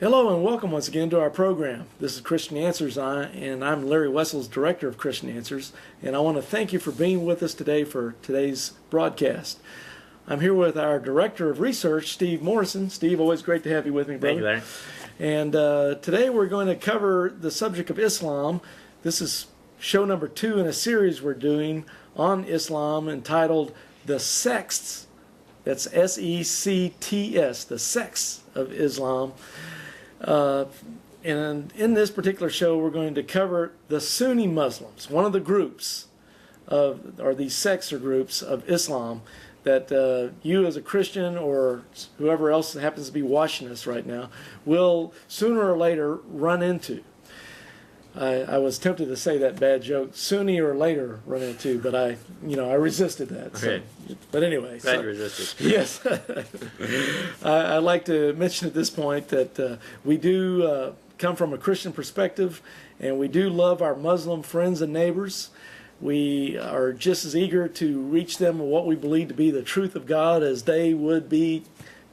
Hello and welcome once again to our program. This is Christian Answers, and I'm Larry Wessels, Director of Christian Answers, and I want to thank you for being with us today for today's broadcast. I'm here with our Director of Research, Steve Morrison. Steve, always great to have you with me, brother. Thank you, Larry. And today we're going to cover the subject of Islam. This is show number 2 in a series we're doing on Islam entitled The Sects. That's S-E-C-T-S, the Sects of Islam. And in this particular show, we're going to cover the Sunni Muslims, one of the groups or these sects or groups of Islam that you as a Christian or whoever else happens to be watching us right now will sooner or later run into. I was tempted to say that bad joke, sooner or later run into, but I resisted that. Okay. So, but anyway. Glad you resisted. Yes. I'd like to mention at this point that we do come from a Christian perspective, and we do love our Muslim friends and neighbors. We are just as eager to reach them with what we believe to be the truth of God as they would be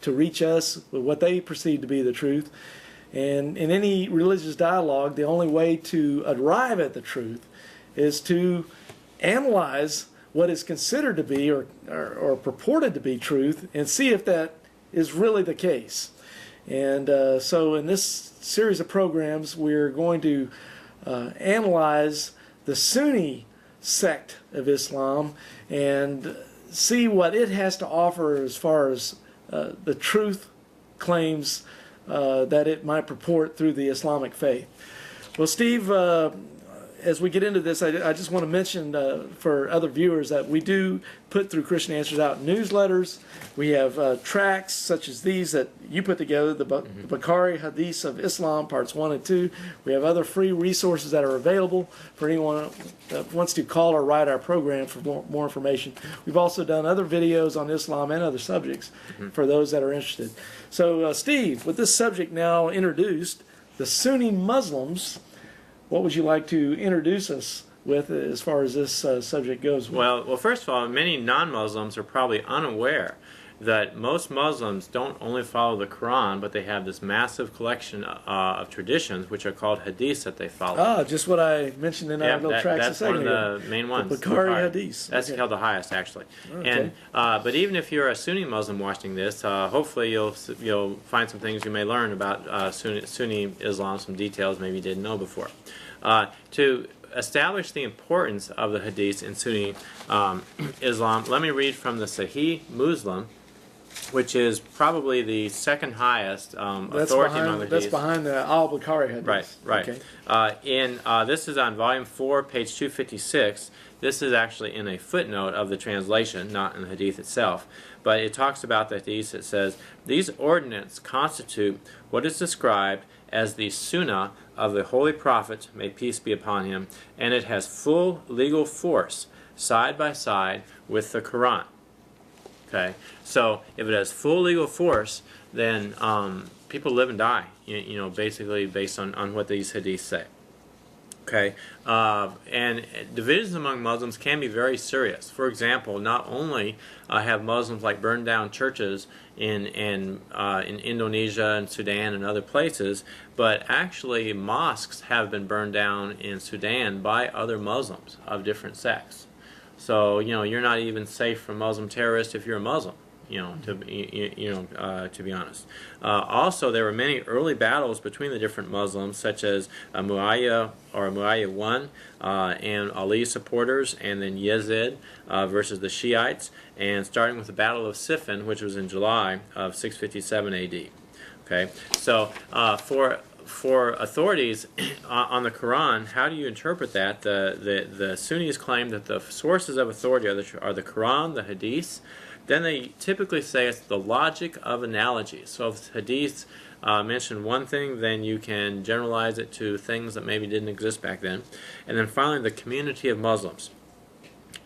to reach us with what they perceive to be the truth. And in any religious dialogue, the only way to arrive at the truth is to analyze what is considered to be or purported to be truth and see if that is really the case. And so in this series of programs, we're going to analyze the Sunni sect of Islam and see what it has to offer as far as the truth claims that it might purport through the Islamic faith. Well, Steve, as we get into this, I just want to mention for other viewers that we do put through Christian Answers out newsletters. We have tracts such as these that you put together, the Bukhari Hadiths of Islam, parts 1 and 2. We have other free resources that are available for anyone that wants to call or write our program for more information. We've also done other videos on Islam and other subjects for those that are interested. So, Steve, with this subject now introduced, the Sunni Muslims, what would you like to introduce us with as far as this subject goes? Well, first of all, many non-Muslims are probably unaware that most Muslims don't only follow the Quran, but they have this massive collection of traditions, which are called hadiths that they follow. Ah, just what I mentioned in our little tracks a second ago. That's one of the main ones. The Bukhari Hadiths. That's held the highest, actually. Okay. And but even if you're a Sunni Muslim watching this, hopefully you'll find some things you may learn about Sunni Islam, some details maybe you didn't know before. To establish the importance of the hadiths in Sunni Islam, let me read from the Sahih Muslim, which is probably the second highest authority among the hadiths. That's behind the Al-Bukhari hadith. Right. Okay. This is on volume 4, page 256. This is actually in a footnote of the translation, not in the hadith itself. But it talks about the hadith. It says, "These ordinances constitute what is described as the Sunnah of the Holy Prophet, may peace be upon him, and it has full legal force side by side with the Quran." Okay, so if it has full legal force, then people live and die, basically based on what these hadiths say. Okay, and divisions among Muslims can be very serious. For example, not only have Muslims burned down churches in Indonesia and Sudan and other places, but actually mosques have been burned down in Sudan by other Muslims of different sects. So you're not even safe from Muslim terrorists if you're a Muslim. To be honest. Also, there were many early battles between the different Muslims, such as Muawiyah I and Ali supporters, and then Yazid versus the Shiites, and starting with the Battle of Siffin, which was in July of 657 AD. Okay, so for authorities on the Quran, how do you interpret that? The Sunnis claim that the sources of authority are the Quran, the Hadiths. Then they typically say it's the logic of analogy. So if Hadiths mention one thing, then you can generalize it to things that maybe didn't exist back then. And then finally, the community of Muslims.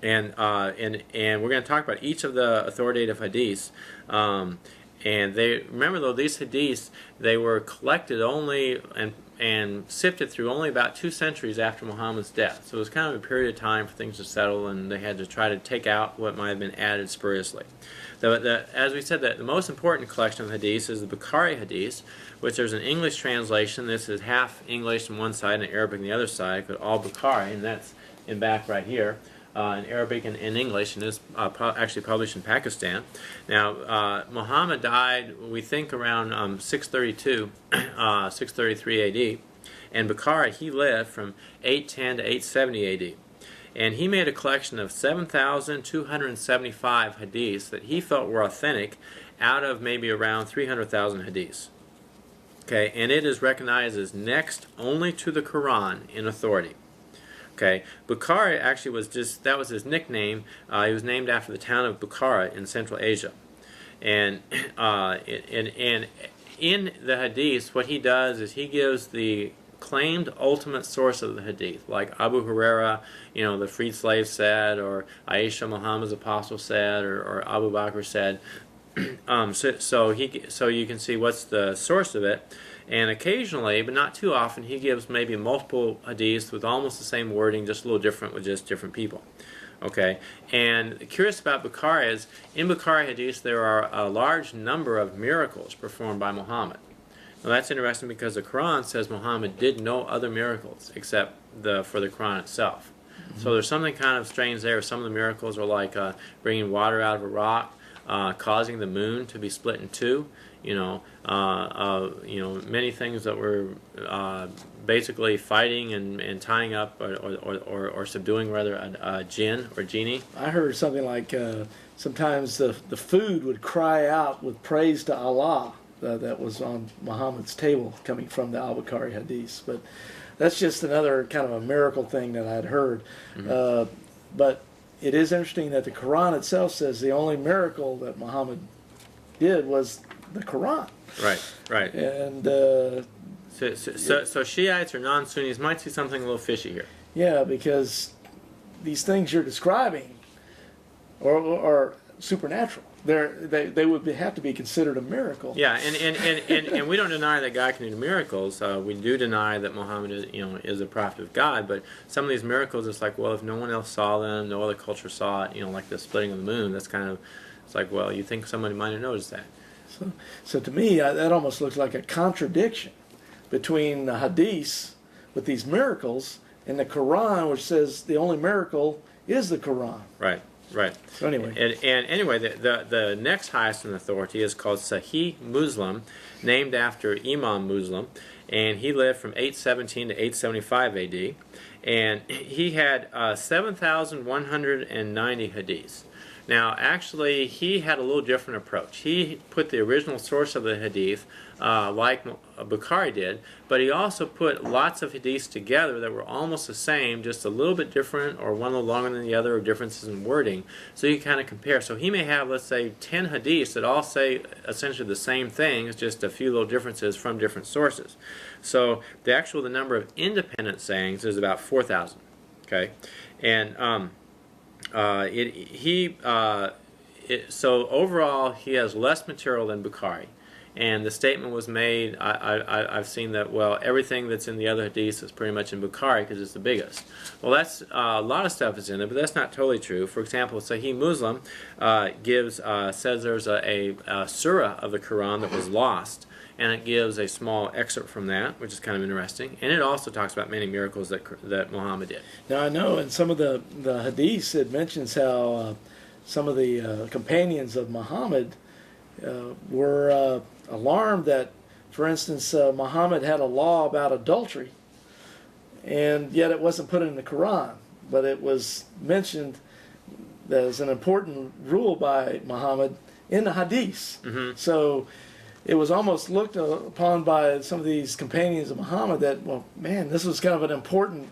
And we're going to talk about each of the authoritative Hadiths. And they remember though these hadiths, they were collected only and sifted through only about 2 centuries after Muhammad's death. So it was kind of a period of time for things to settle, and they had to try to take out what might have been added spuriously. As we said, the most important collection of hadiths is the Bukhari hadiths, which there's an English translation. This is half English on one side and Arabic on the other side, but all Bukhari, and that's in back right here. In Arabic and in English, and is actually published in Pakistan. Now, Muhammad died, we think, around 632, 633 AD, and Bukhari, he lived from 810 to 870 AD. And he made a collection of 7,275 hadiths that he felt were authentic out of maybe around 300,000 hadiths. Okay, and it is recognized as next only to the Quran in authority. Okay, Bukhara actually was that was his nickname. He was named after the town of Bukhara in Central Asia. And in the hadiths, what he does is he gives the claimed ultimate source of the hadith, like Abu Huraira, the freed slave said, or Aisha, Muhammad's apostle said, or Abu Bakr said. So you can see what's the source of it. And occasionally, but not too often, he gives maybe multiple hadiths with almost the same wording, just a little different with just different people. Okay, and curious about Bukhari is, in Bukhari hadiths there are a large number of miracles performed by Muhammad. Now that's interesting because the Quran says Muhammad did no other miracles except for the Quran itself. Mm-hmm. So there's something kind of strange there. Some of the miracles are like bringing water out of a rock, causing the moon to be split in two. Many things that were basically fighting and tying up or subduing rather a jinn or genie. I heard something like sometimes the food would cry out with praise to Allah that was on Muhammad's table coming from the Al-Bukhari hadiths. But that's just another kind of a miracle thing that I'd heard. Mm-hmm. But it is interesting that the Quran itself says the only miracle that Muhammad did was the Quran. Right. And so Shiites or non-Sunnis might see something a little fishy here. Yeah, because these things you're describing are supernatural. They would have to be considered a miracle. Yeah, and we don't deny that God can do miracles. We do deny that Muhammad is a prophet of God. But some of these miracles, it's like, well, if no one else saw them, no other culture saw it, like the splitting of the moon. That's kind of, it's like, well, you think somebody might have noticed that. So to me, that almost looks like a contradiction between the hadiths with these miracles and the Quran, which says the only miracle is the Quran. Right. So anyway. And anyway, the next highest in authority is called Sahih Muslim, named after Imam Muslim, and he lived from 817 to 875 AD, and he had 7,190 hadiths. Now, actually, he had a little different approach. He put the original source of the hadith, like Bukhari did, but he also put lots of hadiths together that were almost the same, just a little bit different, or one a little longer than the other, or differences in wording. So you kind of compare. So he may have, let's say, 10 hadiths that all say essentially the same thing, it's just a few little differences from different sources. So the number of independent sayings is about 4,000. Okay, and so overall, he has less material than Bukhari, and the statement was made. I've seen that. Well, everything that's in the other hadiths is pretty much in Bukhari because it's the biggest. Well, that's a lot of stuff is in it, but that's not totally true. For example, Sahih Muslim says there's a surah of the Quran that was lost, and it gives a small excerpt from that, which is kind of interesting. And it also talks about many miracles that Muhammad did. Now, I know in some of the hadiths it mentions how some of the companions of Muhammad were alarmed that, for instance, Muhammad had a law about adultery, and yet it wasn't put in the Quran, but it was mentioned as an important rule by Muhammad in the hadiths. Mm-hmm. So it was almost looked upon by some of these companions of Muhammad that, well, man, this was kind of an important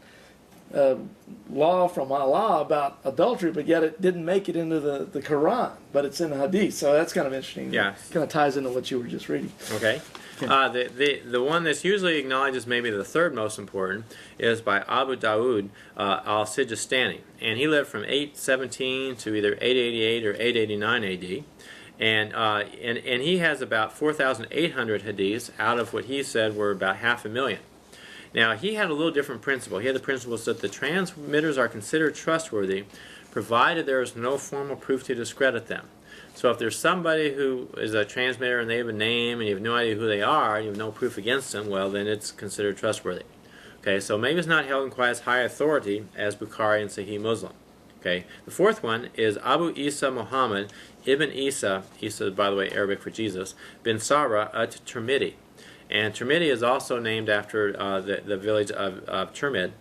law from Allah about adultery, but yet it didn't make it into the Quran, but it's in the Hadith. So that's kind of interesting. Yeah. It kind of ties into what you were just reading. Okay. The one that's usually acknowledged as maybe the third most important is by Abu Dawud al-Sijistani, and he lived from 817 to either 888 or 889 AD. And he has about 4,800 hadiths out of what he said were about 500,000. Now, he had a little different principle. He had the principle that the transmitters are considered trustworthy provided there is no formal proof to discredit them. So if there's somebody who is a transmitter and they have a name and you have no idea who they are, you have no proof against them, well, then it's considered trustworthy. Okay, so maybe it's not held in quite as high authority as Bukhari and Sahih Muslim. Okay, the fourth one is Abu Isa Muhammad ibn Isa, Isa by the way Arabic for Jesus, bin Sarra at Tirmidhi. And Tirmidhi is also named after the village of Tirmidh.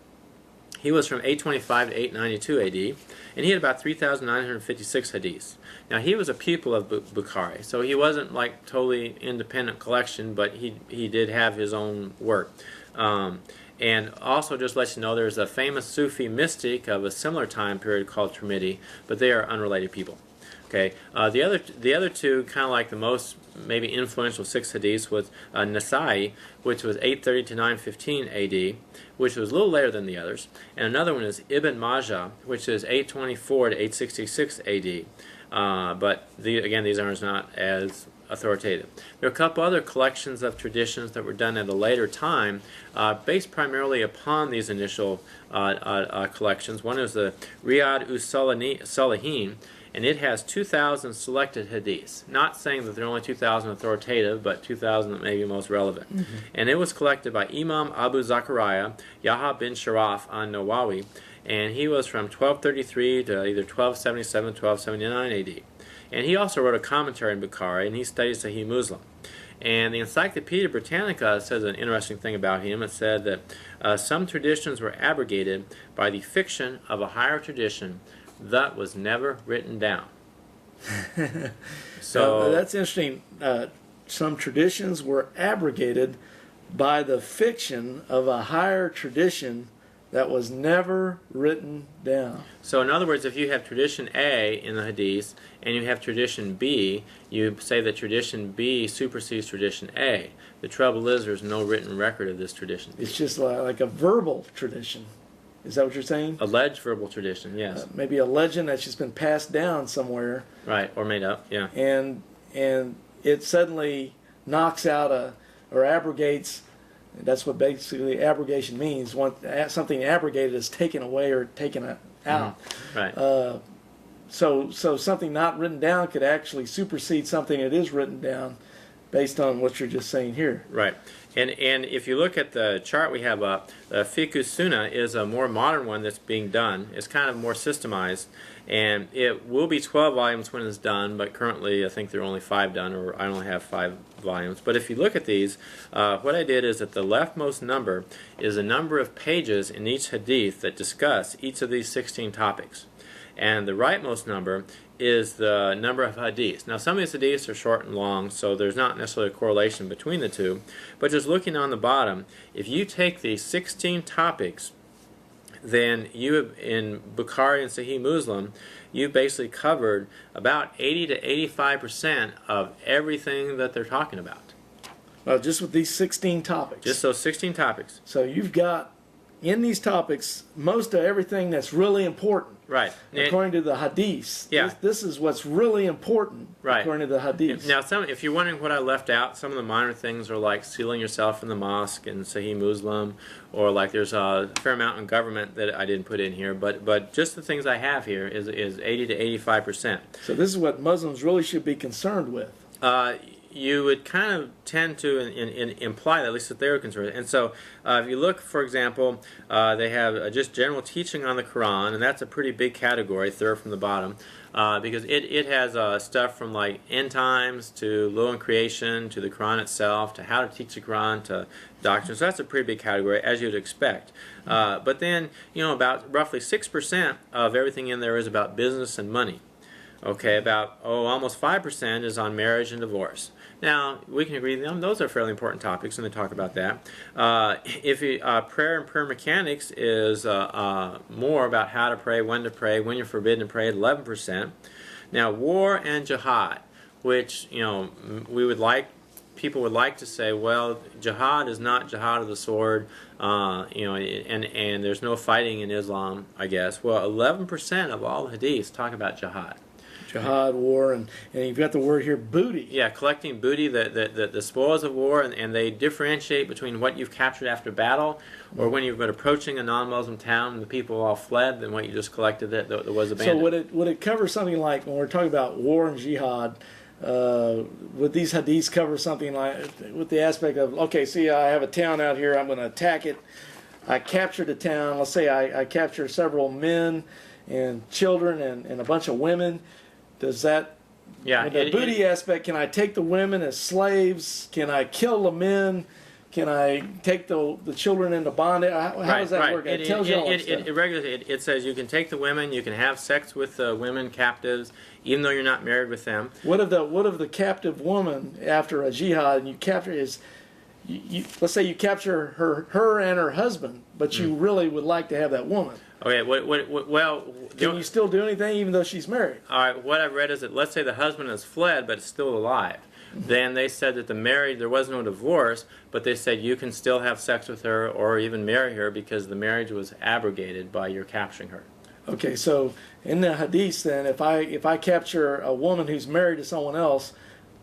He was from 825 to 892 AD, and he had about 3,956 hadiths. Now, he was a pupil of Bukhari, so he wasn't like totally independent collection, but he did have his own work. And also, just to let you know, there's a famous Sufi mystic of a similar time period called Tirmidhi, but they are unrelated people. Okay, the other two, kind of like the most maybe influential 6 hadiths, was Nasai, which was 830 to 915 AD, which was a little later than the others, and another one is Ibn Majah, which is 824 to 866 AD. But again, these are not as authoritative. There are a couple other collections of traditions that were done at a later time, based primarily upon these initial collections. One is the Riyad Salihin, and it has 2,000 selected hadiths. Not saying that there are only 2,000 authoritative, but 2,000 that may be most relevant. Mm-hmm. And it was collected by Imam Abu Zakaria, Yahya bin Sharaf an-Nawawi, and he was from 1233 to either 1277, 1279 AD. And he also wrote a commentary on Bukhari, and he studied Sahih Muslim. And the Encyclopedia Britannica says an interesting thing about him. It said that some traditions were abrogated by the fiction of a higher tradition that was never written down. So that's interesting. Some traditions were abrogated by the fiction of a higher tradition that was never written down. So in other words, if you have tradition A in the Hadith and you have tradition B, you say that tradition B supersedes tradition A. The trouble is there's no written record of this tradition. It's just like a verbal tradition. Is that what you're saying? Alleged verbal tradition, yes. Maybe a legend that's just been passed down somewhere. Right, or made up, yeah. And it suddenly knocks out or abrogates. That's what basically abrogation means. Something abrogated is taken away or taken out. Mm-hmm. Right. So something not written down could actually supersede something that is written down based on what you're just saying here. Right. And if you look at the chart we have up, the Fiqh Sunnah is a more modern one that's being done. It's kind of more systemized, and it will be 12 volumes when it's done, but currently I think there are only 5 done, or I only have 5 volumes. But if you look at these, what I did is that the leftmost number is the number of pages in each hadith that discuss each of these 16 topics. And the rightmost number is the number of hadiths. Now, some of these hadiths are short and long, so there's not necessarily a correlation between the two. But just looking on the bottom, if you take these 16 topics, then you have, in Bukhari and Sahih Muslim, you've basically covered about 80 to 85% of everything that they're talking about. Well, just with these 16 topics. Just those 16 topics. So you've got, in these topics, most of everything that's really important. Right. According to the hadiths. Yeah. This is what's really important, right, according to the hadiths. Now, if you're wondering what I left out, some of the minor things are like sealing yourself in the mosque and Sahih Muslim, or like there's a fair amount in government that I didn't put in here, but just the things I have here is 80 to 85%. So this is what Muslims really should be concerned with. You would kind of tend to imply that, at least that they're concerned. And so if you look, for example, they have just general teaching on the Quran, and that's a pretty big category, third from the bottom, because it has stuff from like end times to law and creation to the Quran itself to how to teach the Quran to doctrine. So that's a pretty big category, as you'd expect. But then, about roughly 6% of everything in there is about business and money. Okay, about almost 5% is on marriage and divorce. Now, we can agree those are fairly important topics, and they talk about that. Prayer and prayer mechanics is more about how to pray, when you're forbidden to pray, 11%. Now, war and jihad, which people would like to say, well, jihad is not jihad of the sword, and there's no fighting in Islam, I guess. Well, 11% of all hadiths talk about jihad. Jihad, war, and you've got the word here, booty. Yeah, collecting booty, the spoils of war, and they differentiate between what you've captured after battle, or when you've been approaching a non-Muslim town and the people all fled, than what you just collected that was abandoned. So would it cover something like, when we're talking about war and jihad, would these hadiths cover something like, with the aspect of, okay, see, I have a town out here, I'm going to attack it, I captured a town, let's say I capture several men and children and a bunch of women, does that, yeah, with the booty aspect, can I take the women as slaves, can I kill the men, can I take the children into bondage? How does that work? It tells you all that stuff. It says you can take the women, you can have sex with the women captives, even though you're not married with them. What if the captive woman, after a jihad, and you capture let's say you capture her and her husband, but you really would like to have that woman. Okay, well... Can you still do anything even though she's married? All right, what I've read is that, let's say the husband has fled, but is still alive. Then they said that there was no divorce, but they said you can still have sex with her or even marry her because the marriage was abrogated by your capturing her. Okay, so in the hadith then, if I capture a woman who's married to someone else,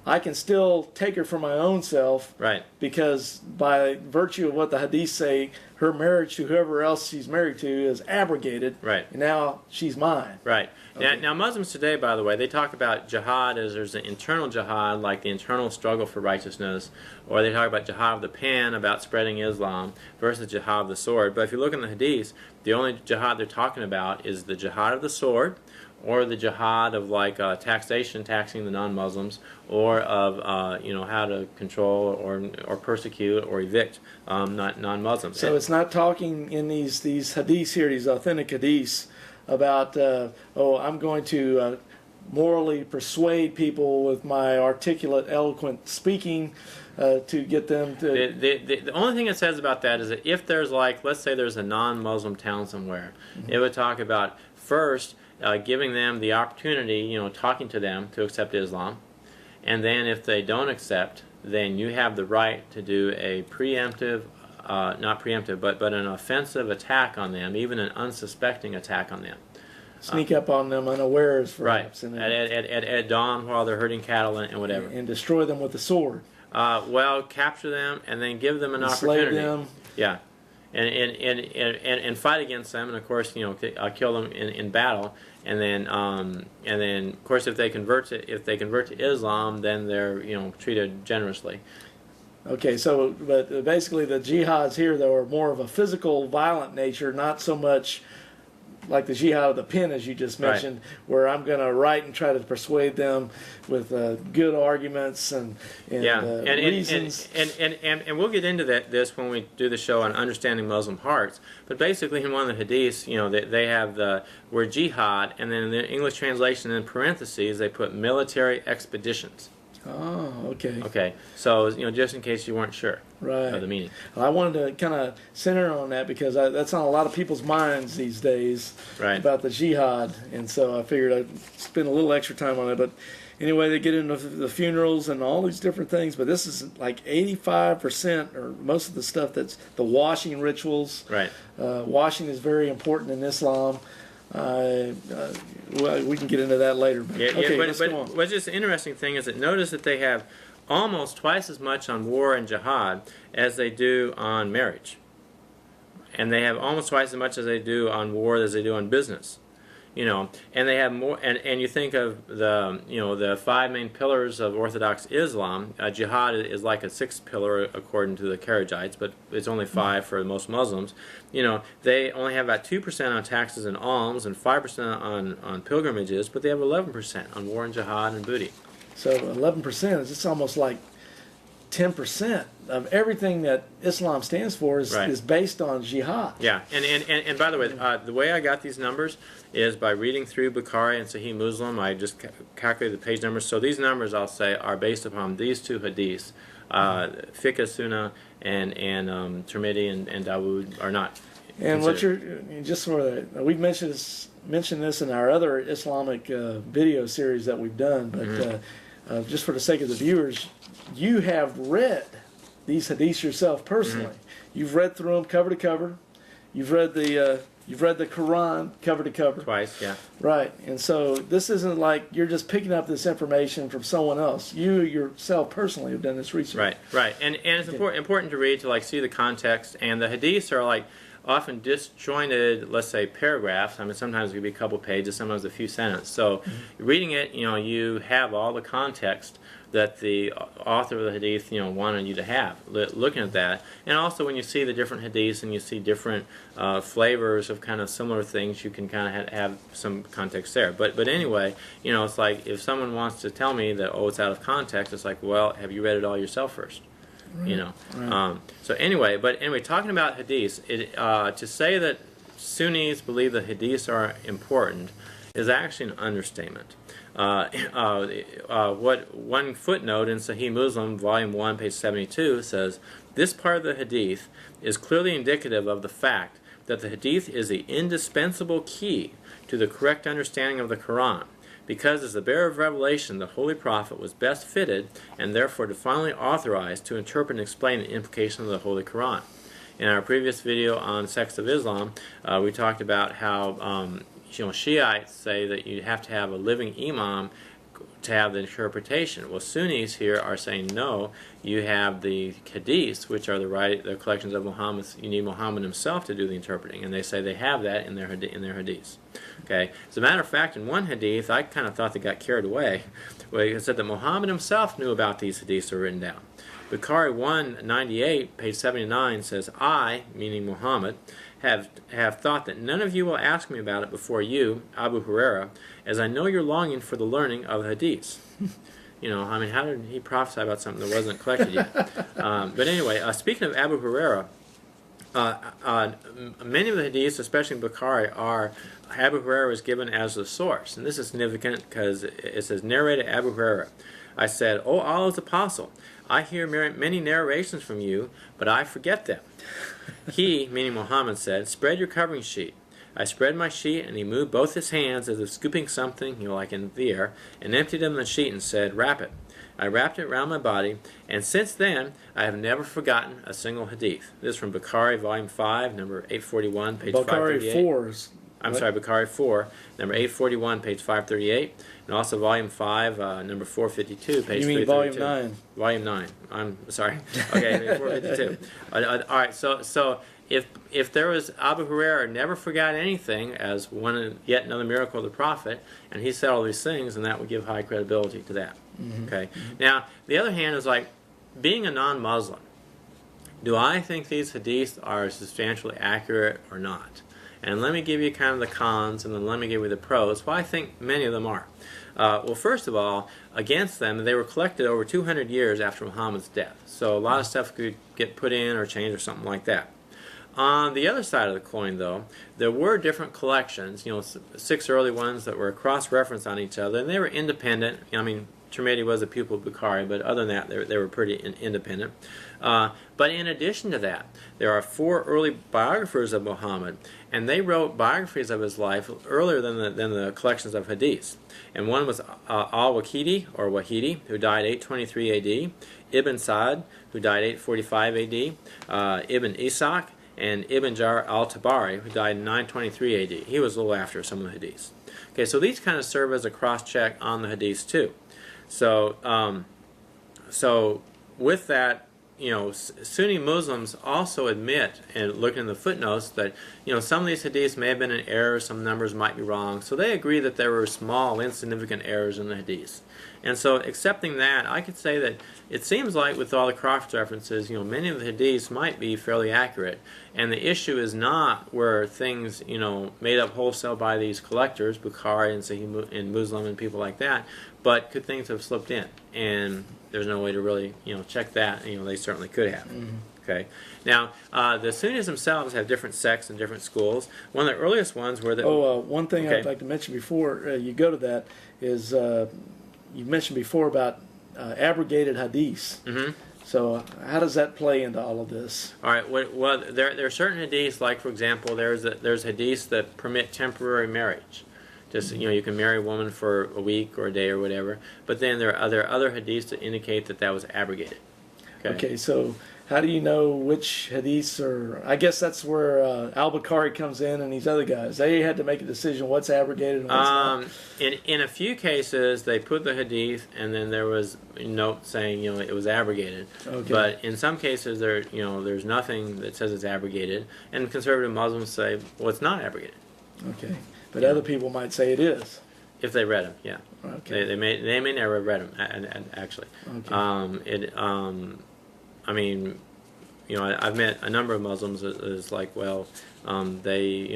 I can still take her for my own self, right? Because by virtue of what the hadith say, her marriage to whoever else she's married to is abrogated, right? And now she's mine, right? Okay. Now Muslims today, by the way, they talk about jihad as there's an internal jihad, like the internal struggle for righteousness, or they talk about jihad of the pen, about spreading Islam, versus jihad of the sword. But if you look in the hadiths, the only jihad they're talking about is the jihad of the sword, or the jihad of taxation, taxing the non-Muslims, or of how to control or persecute or evict non-Muslims. So it's not talking in these hadiths here, these authentic hadiths, about I'm going to morally persuade people with my articulate, eloquent speaking to get them to... The only thing it says about that is that if there's let's say there's a non-Muslim town somewhere, it would talk about first giving them the opportunity, talking to them to accept Islam, and then if they don't accept, then you have the right to do a preemptive, not preemptive, but an offensive attack on them, even an unsuspecting attack on them. Sneak up on them unawares, perhaps. Right, at dawn while they're herding cattle and whatever. And destroy them with the sword. Well, capture them and then give them an opportunity. Slay them. Yeah. And fight against them, and of course, kill them in battle, and then of course, if they convert to Islam, then they're treated generously. Okay, so but basically the jihads here though are more of a physical, violent nature, not so much like the jihad of the pen, as you just mentioned, right, where I'm going to write and try to persuade them with good arguments and reasons. And we'll get into this when we do the show on understanding Muslim hearts. But basically, in one of the hadiths, they have the word jihad, and then in the English translation in parentheses they put military expeditions. Oh, okay. Okay, so just in case you weren't sure of the meaning. Well, I wanted to kind of center on that because that's on a lot of people's minds these days, right, about the jihad, and so I figured I'd spend a little extra time on it. But anyway, they get into the funerals and all these different things, but this is like 85% or most of the stuff that's the washing rituals. Right. Washing is very important in Islam. Well, we can get into that later. But what's just an interesting thing is that notice that they have almost twice as much on war and jihad as they do on marriage, and they have almost twice as much as they do on war as they do on business. And they have more. And you think of the 5 main pillars of Orthodox Islam. Jihad is like a 6th pillar according to the Kharijites, but it's only 5 for most Muslims. They only have about 2% on taxes and alms and 5% on pilgrimages, but they have 11% on war and jihad and booty. So 11% is almost like 10% of everything that Islam stands for is based on jihad. Yeah, and by the way, the way I got these numbers is by reading through Bukhari and Sahih Muslim. I just calculated the page numbers. So these numbers, I'll say, are based upon these 2 hadiths. Fiqh Sunnah and Tirmidhi and Dawood are not. And what we've mentioned this in our other Islamic video series that we've done, but just for the sake of the viewers, you have read these hadiths yourself personally. You've read through them cover to cover, you've read the Quran cover to cover. Twice, yeah. Right. And so this isn't like you're just picking up this information from someone else. You yourself personally have done this research. Right. And it's important to read, to like see the context. And the hadiths are like often disjointed, let's say, paragraphs. I mean, sometimes it could be a couple pages, sometimes a few sentences. So reading it, you have all the context that the author of the hadith, wanted you to have, looking at that. And also when you see the different hadiths and you see different flavors of kind of similar things, you can kind of have some context there. But anyway, it's like if someone wants to tell me that, it's out of context, it's like, well, have you read it all yourself first? Right. Right. So anyway, talking about hadiths, to say that Sunnis believe that hadiths are important is actually an understatement. What one footnote in Sahih Muslim, Volume 1, page 72, says, this part of the hadith is clearly indicative of the fact that the hadith is the indispensable key to the correct understanding of the Quran, because as the bearer of revelation, the Holy Prophet was best fitted and therefore divinely authorized to interpret and explain the implication of the Holy Quran. In our previous video on Sects of Islam, we talked about how Shiites say that you have to have a living imam to have the interpretation. Well, Sunnis here are saying no, you have the hadiths, which are the collections of Muhammad. You need Muhammad himself to do the interpreting, and they say they have that in their hadiths. Okay. As a matter of fact, in one hadith, I kind of thought they got carried away, where it said that Muhammad himself knew about these hadiths that were written down. Bukhari 198, page 79 says, I, meaning Muhammad, have thought that none of you will ask me about it before you, Abu Huraira, as I know you're longing for the learning of the hadiths. How did he prophesy about something that wasn't collected yet? But anyway, speaking of Abu Huraira, many of the hadiths, especially in Bukhari, are Abu Huraira is given as the source. And this is significant because it says, narrated Abu Huraira. I said, O Allah's apostle, I hear many narrations from you, but I forget them. He, meaning Muhammad, said, spread your covering sheet. I spread my sheet, and he moved both his hands as if scooping something, like in the air, and emptied them in the sheet and said, wrap it. I wrapped it around my body, and since then I have never forgotten a single hadith. This is from Bukhari, Volume 5, number 841, page 538. Bukhari 4, number 841, page 538, and also Volume 5, number 452, page 332. You mean Volume 9? Volume 9. I'm sorry. Okay, 452. All right, so if there was Abu Huraira never forgot anything as yet another miracle of the Prophet, and he said all these things, and that would give high credibility to that. Okay. Now, the other hand is like being a non-Muslim. Do I think these hadiths are substantially accurate or not? And let me give you kind of the cons, and then let me give you the pros. Well, I think many of them are. Well, first of all, against them, they were collected over 200 years after Muhammad's death. So a lot of stuff could get put in or changed or something like that. On the other side of the coin, though, there were different collections, 6 early ones that were cross-referenced on each other, and they were independent. Tirmidhi was a pupil of Bukhari, but other than that, they were pretty independent. But in addition to that, there are 4 early biographers of Muhammad, and they wrote biographies of his life earlier than the collections of hadiths. And one was al-Waqidi, or Wahidi, who died 823 A.D., Ibn Sa'd, who died 845 A.D., Ibn Ishaq, and Ibn Jar al-Tabari, who died in 923 A.D. He was a little after some of the hadiths. Okay, so these kind of serve as a cross-check on the hadiths too. So with that, Sunni Muslims also admit, and looking in the footnotes, that some of these hadiths may have been in error, some numbers might be wrong. So they agree that there were small, insignificant errors in the hadiths. And so, accepting that, I could say that it seems like with all the cross references, many of the hadiths might be fairly accurate. And the issue is not where things, made up wholesale by these collectors, Bukhari and Sahih and Muslim and people like that, but could things have slipped in? And there's no way to really, check that. They certainly could have. Okay. Now, the Sunnis themselves have different sects and different schools. One of the earliest ones were that. One thing I'd like to mention before you go to that is you mentioned before about abrogated hadiths. So how does that play into all of this? All right. Well, there are certain hadiths, like for example, there's hadiths that permit temporary marriage. Just you can marry a woman for a week or a day or whatever. But then there are other hadiths that indicate that was abrogated. Okay. So how do you know which hadiths are? I guess that's where Al-Bukhari comes in and these other guys. They had to make a decision what's abrogated and what's not. In a few cases, they put the hadith, and then there was a note saying it was abrogated. Okay. But in some cases, there's nothing that says it's abrogated, and conservative Muslims say, well, it's not abrogated. Okay, but other people might say it is. If they read them, yeah. Okay. They may never have read them, actually. Okay. I mean, I've met a number of Muslims that is like, well, they,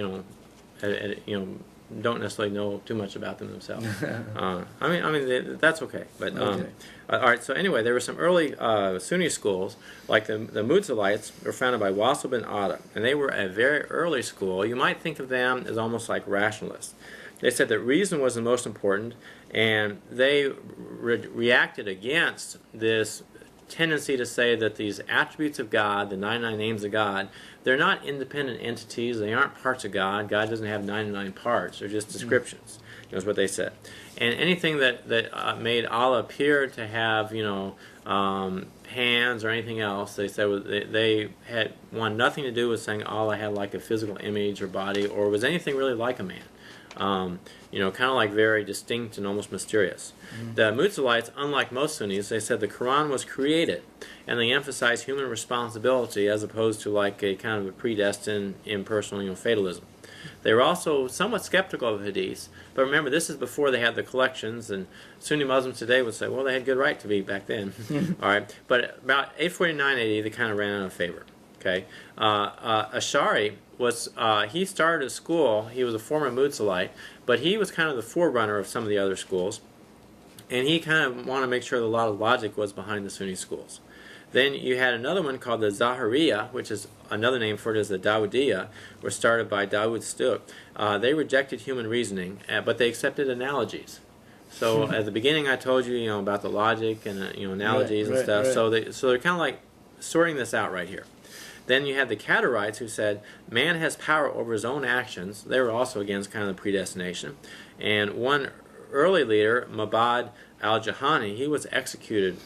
don't necessarily know too much about them themselves. That's okay. But Okay. all right. So anyway, there were some early Sunni schools, like the Mu'tazilites, were founded by Wasil bin Ata, and they were a very early school. You might think of them as almost like rationalists. They said that reason was the most important, and they reacted against this tendency to say that these attributes of God, the 99 names of God, they're not independent entities. They aren't parts of God. God doesn't have 99 parts. They're just descriptions. That's what they said. And anything that made Allah appear to have, hands or anything else, they said they had nothing to do with saying Allah had like a physical image or body, or was anything really like a man. Kind of like very distinct and almost mysterious. Mm-hmm. The Mu'tazilites, unlike most Sunnis, they said the Quran was created, and they emphasized human responsibility as opposed to like a kind of a predestined, impersonal, fatalism. They were also somewhat skeptical of hadiths, but remember, this is before they had the collections, and Sunni Muslims today would say, well, they had good right to be back then. All right, but about 849 AD, they kind of ran out of favor. Okay, Ash'ari was he started a school. He was a former Mu'tazilite, but he was kind of the forerunner of some of the other schools, and he kind of wanted to make sure that a lot of logic was behind the Sunni schools. Then you had another one called the Zahiriya, which is another name for it is the Dawudiyya, was started by Dawood Stuk. They rejected human reasoning, but they accepted analogies. So at the beginning, I told you, about the logic and analogies and stuff. Right. So they're kind of like sorting this out right here. Then you had the Qadarites who said man has power over his own actions. They were also against kind of the predestination. And one early leader, Mabad al-Jahani, he was executed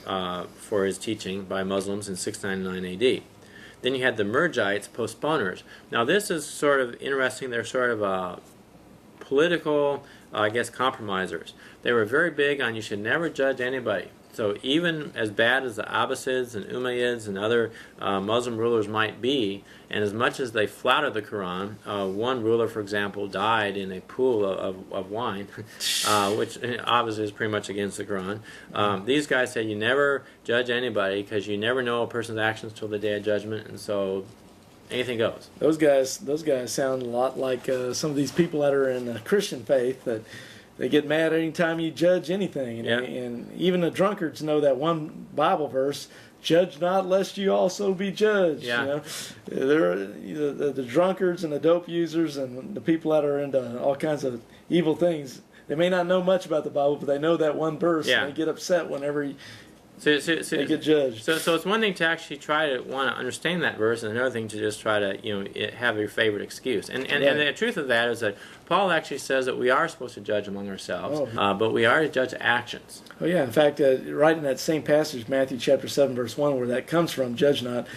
for his teaching by Muslims in 699 AD. Then you had the Murjites, postponers. Now this is sort of interesting. They're sort of political, compromisers. They were very big on you should never judge anybody. So even as bad as the Abbasids and Umayyads and other Muslim rulers might be, and as much as they flatter the Quran, one ruler, for example, died in a pool of wine, which obviously is pretty much against the Quran. These guys said you never judge anybody because you never know a person's actions till the day of judgment, and so anything goes. Those guys sound a lot like some of these people that are in the Christian faith that they get mad any time you judge anything. And even the drunkards know that one Bible verse, judge not lest you also be judged. Yeah. They're the drunkards and the dope users and the people that are into all kinds of evil things. They may not know much about the Bible, but they know that one verse, and they get upset whenever they get judged. So it's one thing to actually try to want to understand that verse, and another thing to just try to have your favorite excuse. And the truth of that is that Paul actually says that we are supposed to judge among ourselves, but we are to judge actions. Oh yeah, in fact, right in that same passage, Matthew chapter 7, verse 1, where that comes from, judge not,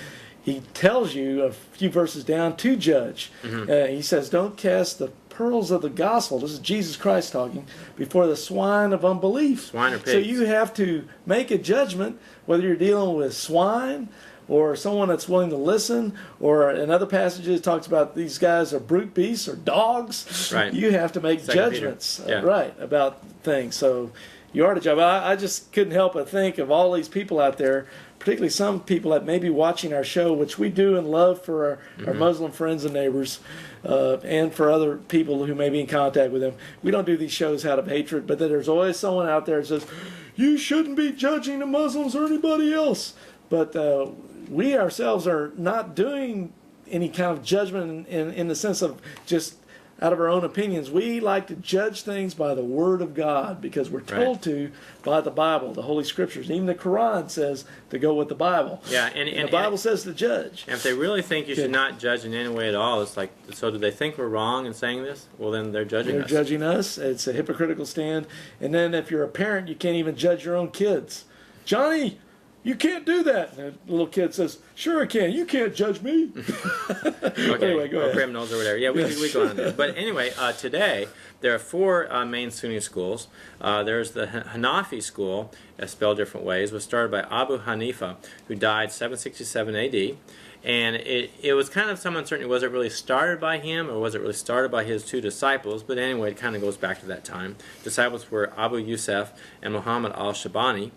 he tells you a few verses down to judge. Mm-hmm. He says, don't cast the pearls of the gospel, this is Jesus Christ talking, before the swine of unbelief. Swine or pigs. So you have to make a judgment whether you're dealing with swine or someone that's willing to listen, or in other passages it talks about these guys are brute beasts or dogs. Right. You have to make judgments about things. So you are to judge. I just couldn't help but think of all these people out there, particularly some people that may be watching our show, which we do in love for our Muslim friends and neighbors, and for other people who may be in contact with them. We don't do these shows out of hatred, but there's always someone out there that says, you shouldn't be judging the Muslims or anybody else. But we ourselves are not doing any kind of judgment in the sense of just out of our own opinions. We like to judge things by the Word of God because we're told to by the Bible, the Holy Scriptures. Even the Quran says to go with the Bible. Yeah, and the Bible says to judge. And if they really think you should not judge in any way at all, it's like, so do they think we're wrong in saying this? Well, then they're judging us. They're judging us. It's a hypocritical stand. And then if you're a parent, you can't even judge your own kids. Johnny, "You can't do that." And the little kid says, "Sure I can. You can't judge me." Okay. Anyway, go ahead. Criminals or whatever. Yeah, we go on there. But anyway, today there are four main Sunni schools. There's the Hanafi school, spelled different ways, was started by Abu Hanifa, who died 767 A.D. And it was kind of some uncertainty. Was it really started by him, or was it really started by his two disciples? But anyway, it kind of goes back to that time. Disciples were Abu Yusuf and Muhammad al-Shabani,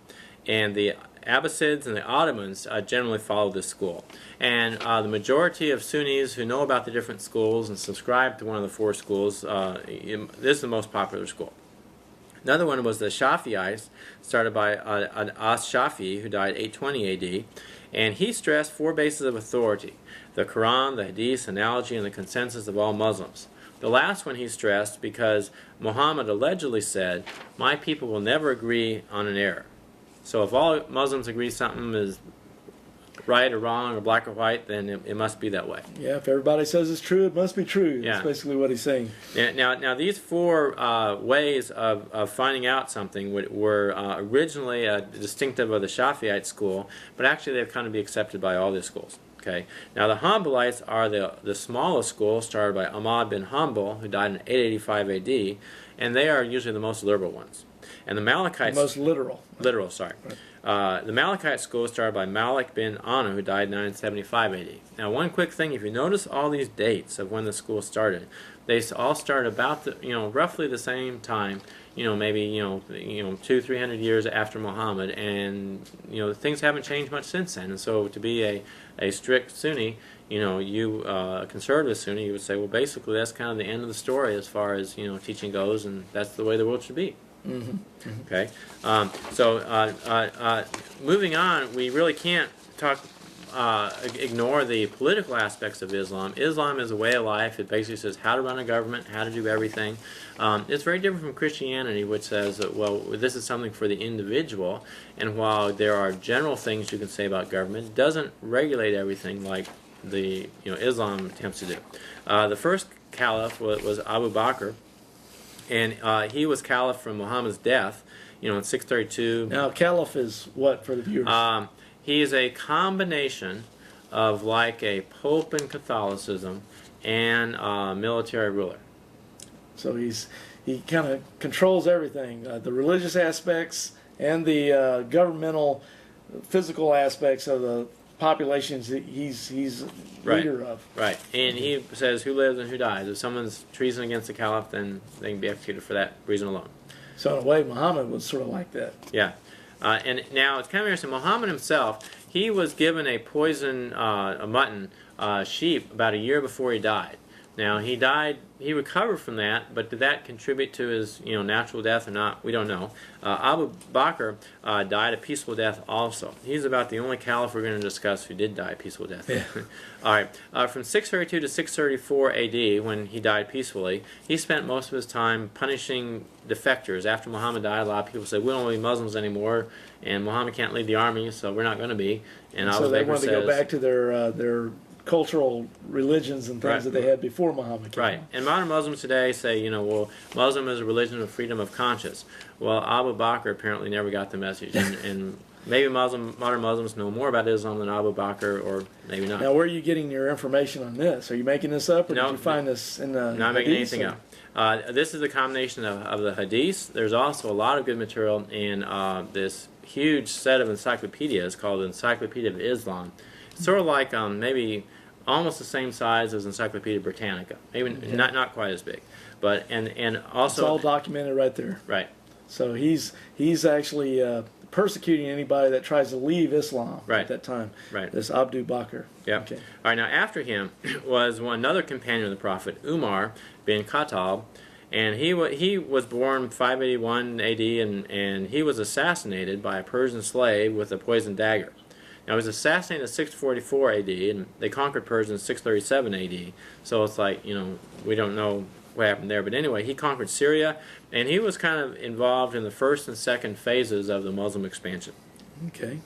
and the Abbasids and the Ottomans generally followed this school. And the majority of Sunnis who know about the different schools and subscribe to one of the four schools, this is the most popular school. Another one was the Shafi'ites, started by As-Shafi'i, who died 820 A.D., and he stressed four bases of authority: the Quran, the Hadith, analogy, and the consensus of all Muslims. The last one he stressed because Muhammad allegedly said, "My people will never agree on an error." So if all Muslims agree something is right or wrong or black or white, then it must be that way. Yeah, if everybody says it's true, it must be true. Yeah. That's basically what he's saying. Now these four ways of finding out something were originally distinctive of the Shafi'ite school, but actually they've come to be accepted by all these schools. Okay. Now the Hanbalites are the smallest school, started by Ahmad bin Hanbal, who died in 885 A.D., and they are usually the most liberal ones. And the Malachites... The most literal. Literal, sorry. Right. The Malachite school was started by Malik bin Anna, who died in 975 A.D. Now, one quick thing, if you notice all these dates of when the school started, they all started about roughly the same time, maybe 200-300 years after Muhammad, and things haven't changed much since then. And so to be a strict Sunni, a conservative Sunni, you would say, well, basically that's kind of the end of the story as far as teaching goes, and that's the way the world should be. Mm-hmm. Mm-hmm. Okay, moving on, we really can't ignore the political aspects of Islam. Islam is a way of life. It basically says how to run a government, how to do everything. It's very different from Christianity, which says that, well, this is something for the individual, and while there are general things you can say about government, it doesn't regulate everything like the Islam attempts to do. The first caliph was Abu Bakr. And he was caliph from Muhammad's death, in 632. Now, caliph is what for the viewers? He is a combination of like a pope in Catholicism and a military ruler. So he kind of controls everything, the religious aspects and the governmental, physical aspects of the populations that he's leader of. Right, and he says who lives and who dies. If someone's treason against the caliph, then they can be executed for that reason alone. So in a way, Muhammad was sort of like that. Yeah, and now it's kind of interesting. Muhammad himself, he was given a poison, a mutton sheep about a year before he died. Now he died, he recovered from that, but did that contribute to his natural death or not? We don't know. Abu Bakr died a peaceful death also. He's about the only caliph we're going to discuss who did die a peaceful death. Yeah. All right, from 632 to 634 AD, when he died peacefully, he spent most of his time punishing defectors. After Muhammad died, a lot of people said, we don't want to be Muslims anymore, and Muhammad can't lead the army, so we're not going to be. And so they wanted to go back to their cultural religions and things that they had before Muhammad came. Right. And modern Muslims today say, well, Muslim is a religion of freedom of conscience. Well, Abu Bakr apparently never got the message. And maybe modern Muslims know more about Islam than Abu Bakr, or maybe not. Now, where are you getting your information on this? Are you making this up, or did you find this in the Not making anything up. This is a combination of the Hadiths. There's also a lot of good material in this huge set of encyclopedias called the Encyclopedia of Islam. It's sort of like maybe almost the same size as Encyclopedia Britannica. Maybe not quite as big, but and also it's all documented right there. Right. So he's actually persecuting anybody that tries to leave Islam at that time. Right. This Abu Bakr. Yeah. Okay. All right. Now after him was another companion of the Prophet, Umar bin Khattab, and he was born 581 A.D. and he was assassinated by a Persian slave with a poisoned dagger. Now, he was assassinated in 644 A.D., and they conquered Persia in 637 A.D., so it's like, we don't know what happened there. But anyway, he conquered Syria, and he was kind of involved in the first and second phases of the Muslim expansion. Okay.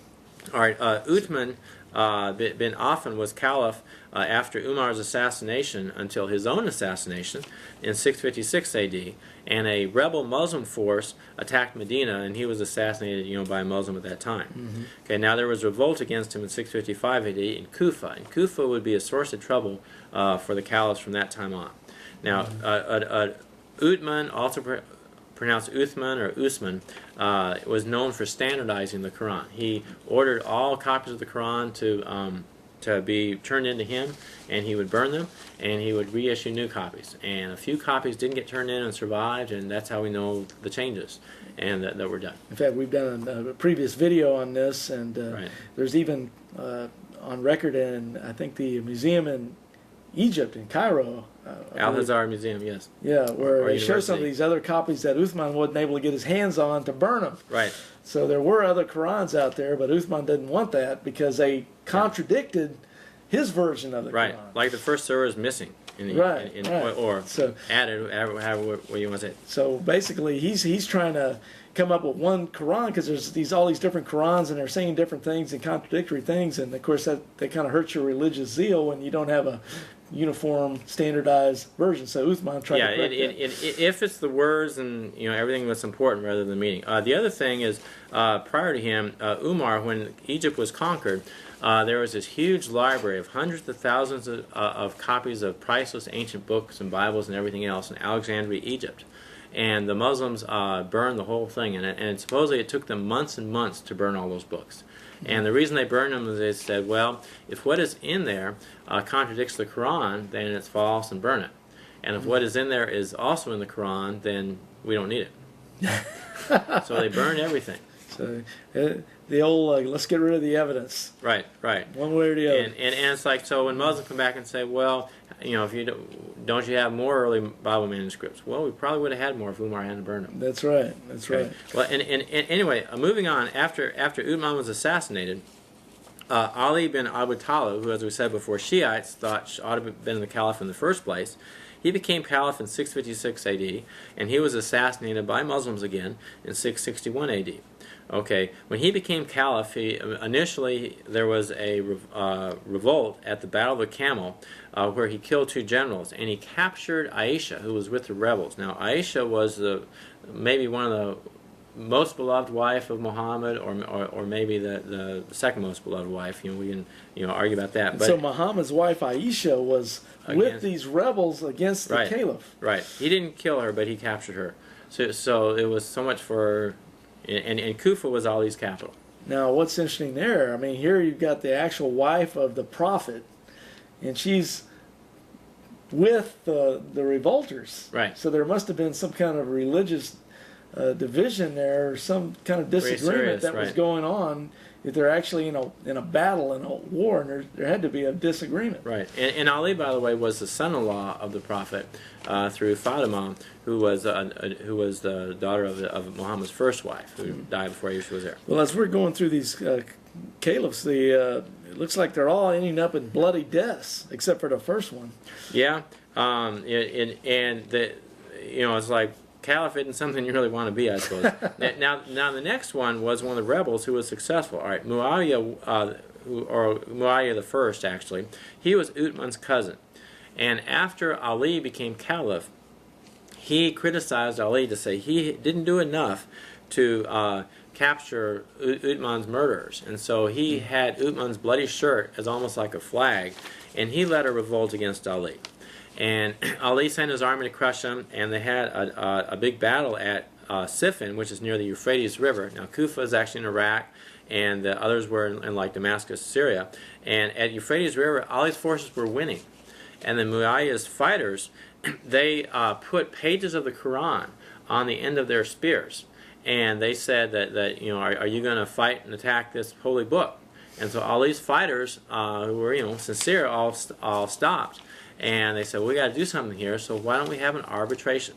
All right, Uthman bin Affan was caliph after Umar's assassination until his own assassination in 656 AD, and a rebel Muslim force attacked Medina, and he was assassinated, by a Muslim at that time. Okay, now there was revolt against him in 655 AD in Kufa, and Kufa would be a source of trouble for the caliphs from that time on. Now, Uthman, also pronounced Uthman or Usman, was known for standardizing the Quran. He ordered all copies of the Quran to be turned into him, and he would burn them, and he would reissue new copies. And a few copies didn't get turned in and survived, and that's how we know the changes and that were done. In fact, we've done a previous video on this, and Right. there's even on record in, I think, the museum in Egypt, in Cairo. Al-Azhar Museum, yes. Yeah, where Or they show some university. of these other copies that Uthman wasn't able to get his hands on to burn them. Right. So there were other Qurans out there, but Uthman didn't want that because they contradicted his version of the Right. Quran. Like the first surah is missing. Right. Or So- added, however what you want to say. So basically, he's trying to come up with one Quran because there's all these different Qurans and they're saying different things and contradictory things, and of course that kind of hurts your religious zeal when you don't have a uniform, standardized version. So Uthman tried Yeah, to correct that. if it's the words and everything that's important rather than the meaning. The other thing is, prior to him, Umar, when Egypt was conquered, there was this huge library of hundreds of thousands of copies of priceless ancient books and Bibles and everything else in Alexandria, Egypt. And the Muslims burned the whole thing, and supposedly it took them months and months to burn all those books. And the reason they burned them is they said, well, if what is in there contradicts the Quran, then it's false and burn it. And if what is in there is also in the Quran, then we don't need it. So they burned everything. So the old let's get rid of the evidence, Right, right. one way or the other. And it's like, so when Muslims come back and say, well, if you don't you have more early Bible manuscripts? Well, we probably would have had more if Umar hadn't burned them. That's right. That's Okay. right. Well, and anyway, moving on, after Uthman was assassinated, Ali bin Abu Talib, who, as we said before, Shiites thought ought to have been the caliph in the first place, he became caliph in 656 AD, and he was assassinated by Muslims again in 661 AD. Okay, when he became caliph, initially there was a revolt at the Battle of the Camel, where he killed two generals, and he captured Aisha, who was with the rebels. Now, Aisha was maybe one of the most beloved wife of Muhammad, or maybe the second most beloved wife. We can argue about that. And But so Muhammad's wife Aisha was with Against- these rebels against the Right. caliph. Right. He didn't kill her, but he captured her. So it was so much for, and Kufa was Ali's capital. Now, what's interesting there, I mean, here you've got the actual wife of the prophet, and she's with the revolters. Right. So there must have been some kind of religious division there, or some kind of Very disagreement serious, that was right. going on. If they're actually in a battle, in a war, and there had to be a disagreement. Right. And Ali, by the way, was the son-in-law of the Prophet through Fatima, who was the daughter of Muhammad's first wife, who died before she was there. Well, as we're going through these caliphs, it looks like they're all ending up in bloody deaths, except for the first one. Yeah. It's like caliph isn't something you really want to be, I suppose. now the next one was one of the rebels who was successful. All right, Muawiyah, Muawiyah the first, actually, he was Uthman's cousin, and after Ali became caliph, he criticized Ali to say he didn't do enough to capture Uthman's murderers, and so he had Uthman's bloody shirt as almost like a flag, and he led a revolt against Ali. And Ali sent his army to crush him, and they had a big battle at Siffin, which is near the Euphrates River. Now, Kufa is actually in Iraq, and the others were in like Damascus, Syria. And at Euphrates River, Ali's forces were winning. And then Muawiyah's fighters, they put pages of the Quran on the end of their spears. And they said that are you going to fight and attack this holy book? And so Ali's fighters, who were sincere, all stopped. And they said, we got to do something here, so why don't we have an arbitration?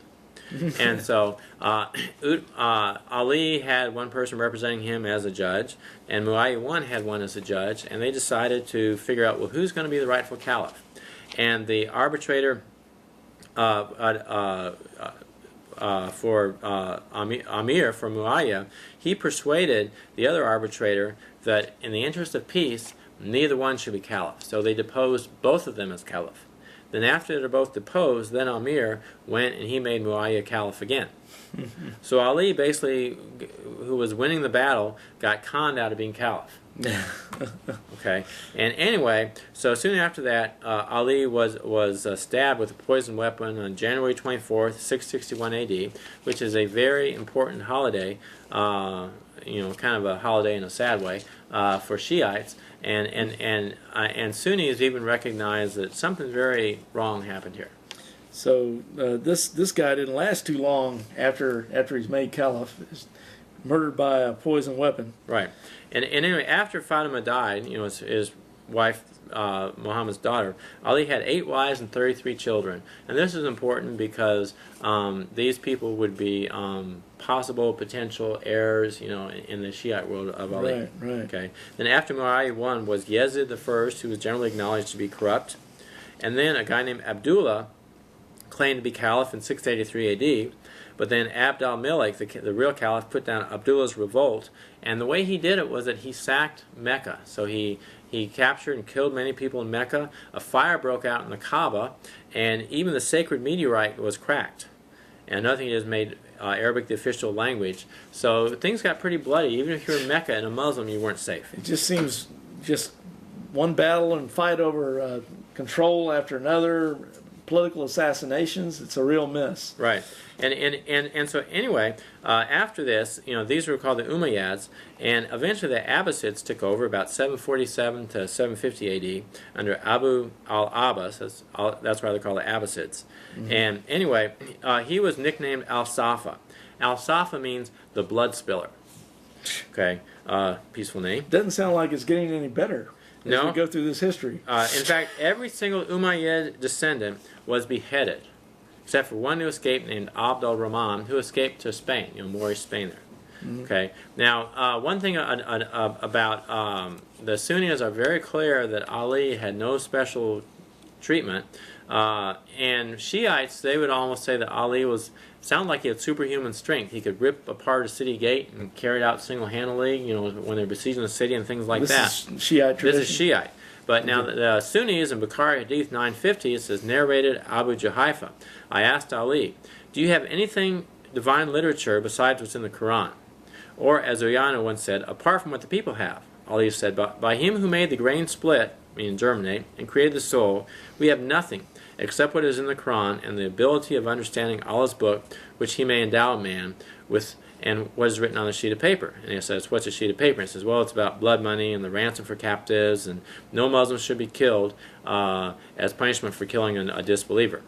And so Ali had one person representing him as a judge, and Muawiyah had one as a judge, and they decided to figure out, well, who's going to be the rightful caliph? And the arbitrator for Amir, for Muawiyah, he persuaded the other arbitrator that in the interest of peace, neither one should be caliph. So they deposed both of them as caliph. Then after they're both deposed, then Amir went and he made Muawiyah caliph again. So Ali basically, who was winning the battle, got conned out of being caliph. Okay, and anyway, so soon after that, Ali was stabbed with a poison weapon on January 24th, 661 AD, which is a very important holiday, kind of a holiday in a sad way, for Shiites, and Sunnis even recognize that something very wrong happened here. So this guy didn't last too long after he's made caliph. He's murdered by a poison weapon. Right. And anyway, after Fatima died, his wife, Muhammad's daughter, Ali had 8 wives and 33 children. And this is important because these people would be possible potential heirs, in the Shiite world of Ali. Right. Okay. Then after Muawiyah won was Yazid I, who was generally acknowledged to be corrupt. And then a guy named Abdullah claimed to be caliph in 683 AD. But then Abd al-Malik, the real caliph, put down Abdullah's revolt, and the way he did it was that he sacked Mecca. So he captured and killed many people in Mecca. A fire broke out in the Kaaba, and even the sacred meteorite was cracked. And another thing is made Arabic the official language. So things got pretty bloody. Even if you're in Mecca and a Muslim, you weren't safe. It just seems just one battle and fight over control after another. Political assassinations, it's a real mess. Right. And so anyway, after this, these were called the Umayyads, and eventually the Abbasids took over about 747 to 750 AD under Abu al-Abbas. That's why they're called the Abbasids. Mm-hmm. And anyway, he was nicknamed Al-Safa. Al-Safa means the blood spiller. Okay, peaceful name. Doesn't sound like it's getting any better. No. As we go through this history. In fact, every single Umayyad descendant was beheaded, except for one who escaped named Abd al-Rahman, who escaped to Spain, Moorish Spain there. Mm-hmm. Okay. Now, one thing about the Sunnis are very clear that Ali had no special treatment, and Shiites, they would almost say that Ali sounded like he had superhuman strength. He could rip apart a city gate and carry it out single-handedly, when they're besieging the city and things like that. This is Shiite tradition? This is Shiite. But now the Sunnis in Bukhari Hadith 950, it says, narrated Abu Juhayfa, I asked Ali, do you have anything divine literature besides what's in the Quran? Or, as Uyana once said, apart from what the people have. Ali said, by him who made the grain split, meaning germinate, and created the soul, we have nothing except what is in the Quran and the ability of understanding Allah's book, which he may endow man with, and what is written on a sheet of paper. And he says, what's a sheet of paper? And he says, well, it's about blood money and the ransom for captives, and no Muslim should be killed as punishment for killing a disbeliever.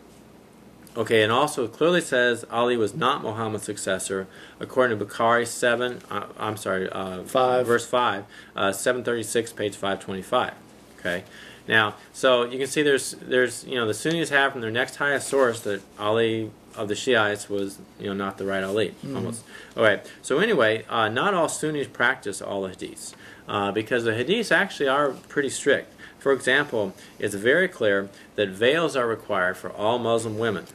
Okay, and also it clearly says Ali was not Muhammad's successor, according to Bukhari 5, verse 5, 736, page 525. Okay. Now, so you can see there's the Sunnis have from their next highest source that Ali of the Shiites was not the right Ali, almost. All right. So anyway, not all Sunnis practice all the hadiths because the hadiths actually are pretty strict. For example, it's very clear that veils are required for all Muslim women.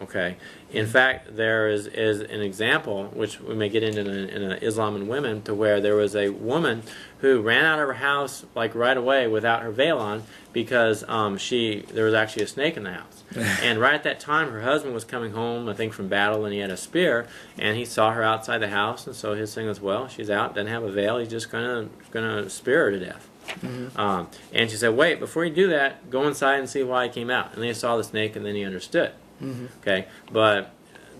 Okay. In fact, there is an example, which we may get into in Islam and Women, to where there was a woman who ran out of her house like right away without her veil on because there was actually a snake in the house. And right at that time, her husband was coming home, I think, from battle, and he had a spear, and he saw her outside the house, and so his thing was, well, she's out, doesn't have a veil, he's just gonna spear her to death. Mm-hmm. And she said, wait, before you do that, go inside and see why he came out. And then he saw the snake, and then he understood. Mm-hmm. Okay, but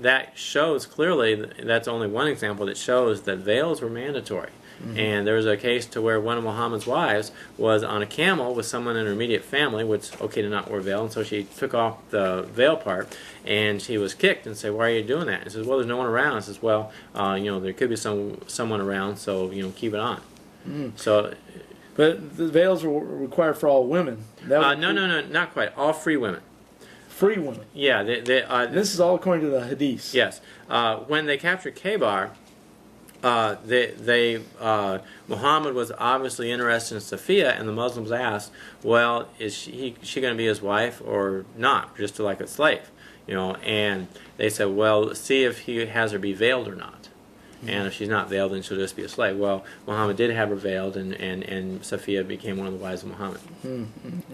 that shows clearly, that's only one example that shows that veils were mandatory. Mm-hmm. And there was a case to where one of Muhammad's wives was on a camel with someone in her immediate family, which it's okay to not wear veil, and so she took off the veil part, and she was kicked and said, why are you doing that? And says, well, there's no one around. And says, well, there could be someone around, so keep it on. Mm-hmm. So, but the veils were required for all women. No, not quite. All free women. Free women. Yeah, this is all according to the hadiths. Yes, when they captured Khaybar, Muhammad was obviously interested in Safiya, and the Muslims asked, well, is she going to be his wife or not, just like a slave? And they said, well, see if he has her be veiled or not. and if she's not veiled, then she'll just be a slave. Well, Muhammad did have her veiled, and Safiya became one of the wives of Muhammad.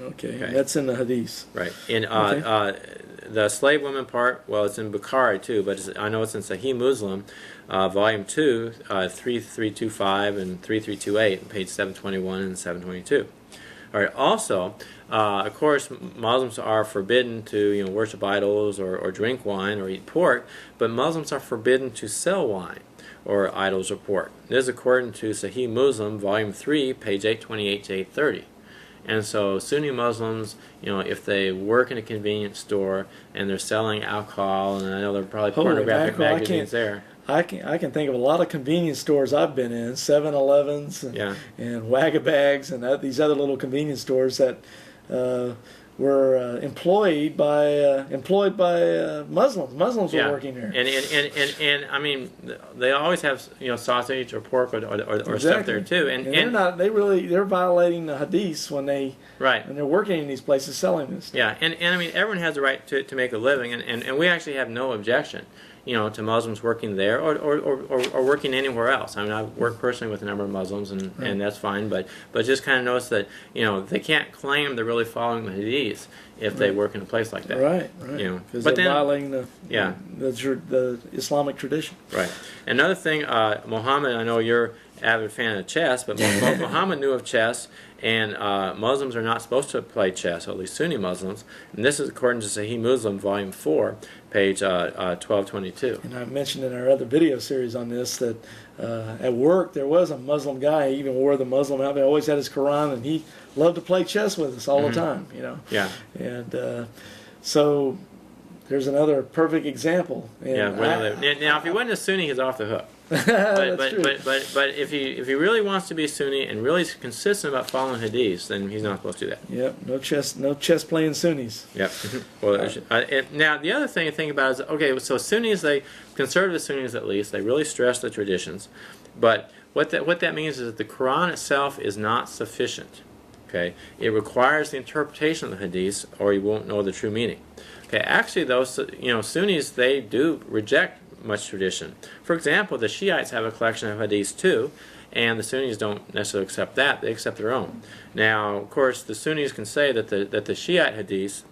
Okay, that's in the Hadith. Right. In the slave woman part, well, it's in Bukhari too, but I know it's in Sahih Muslim, volume 2, 3325 and 3328, page 721 and 722. All right. Also, of course, Muslims are forbidden to worship idols or drink wine or eat pork, but Muslims are forbidden to sell wine or idols or pork. This is according to Sahih Muslim, volume 3, page 828 to 830. And so Sunni Muslims, if they work in a convenience store and they're selling alcohol, and I know there are probably pornographic magazines there. I can think of a lot of convenience stores I've been in, 7-Elevens and Wahhabags and these other little convenience stores that were employed by Muslims. Muslims were working there. And I mean, they always have sausage or pork or stuff there too. And they're violating the hadiths when they're working in these places selling this stuff. Yeah, and I mean, everyone has the right to make a living, and we actually have no objection to Muslims working there or working anywhere else. I mean, I've worked personally with a number of Muslims, and that's fine. But just kind of notice that they can't claim they're really following the hadiths if they work in a place like that. Right. Because they're violating the Islamic tradition. Right. Another thing, Muhammad, I know you're avid fan of chess, but Muhammad knew of chess, and Muslims are not supposed to play chess, at least Sunni Muslims. And this is according to Sahih Muslim, volume 4, page 1222. And I mentioned in our other video series on this that at work there was a Muslim guy. He even wore the Muslim outfit. Always had his Quran, and he loved to play chess with us all the time. Yeah. And so there's another perfect example. And now, if he wasn't a Sunni, he's off the hook. But if he really wants to be Sunni and really consistent about following hadiths, then he's not supposed to do that. Yep, no chess playing Sunnis. Yep. Well, now the other thing to think about is so Sunnis, conservative Sunnis at least, they really stress the traditions, but what that means is that the Quran itself is not sufficient. Okay, it requires the interpretation of the hadiths, or you won't know the true meaning. Okay, actually, those Sunnis, they do reject much tradition. For example, the Shiites have a collection of hadiths too, and the Sunnis don't necessarily accept that; they accept their own. Now, of course, the Sunnis can say that the Shiite hadiths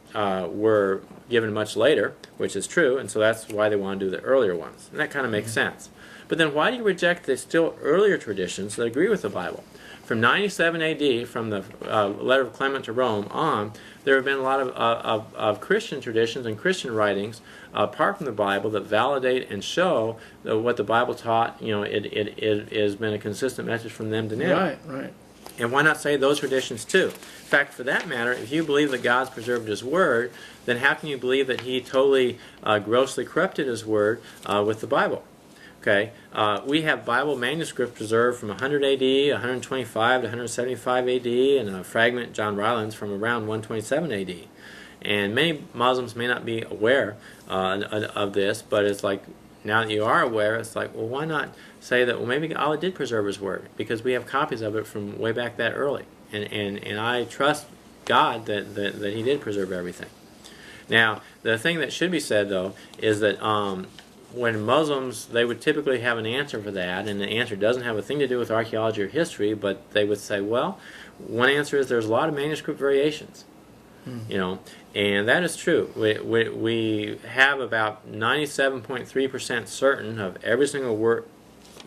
were given much later, which is true, and so that's why they want to do the earlier ones, and that kind of makes sense. But then, why do you reject the still earlier traditions that agree with the Bible? From 97 A.D., from the letter of Clement to Rome on, there have been a lot of Christian traditions and Christian writings, apart from the Bible, that validate and show that what the Bible taught, it has been a consistent message from them to now. Right. And why not say those traditions too? In fact, for that matter, if you believe that God's preserved His Word, then how can you believe that He totally grossly corrupted His Word with the Bible? Okay, we have Bible manuscripts preserved from 100 A.D., 125 to 175 A.D., and a fragment, John Rylands, from around 127 A.D. And many Muslims may not be aware of this, but it's like, now that you are aware, it's like, well, why not say that, well, maybe Allah did preserve His Word, because we have copies of it from way back that early. And I trust God that He did preserve everything. Now, the thing that should be said, though, is that when Muslims, they would typically have an answer for that, and the answer doesn't have a thing to do with archaeology or history, but they would say, well, one answer is there's a lot of manuscript variations, and that is true. We have about 97.3% certain of every single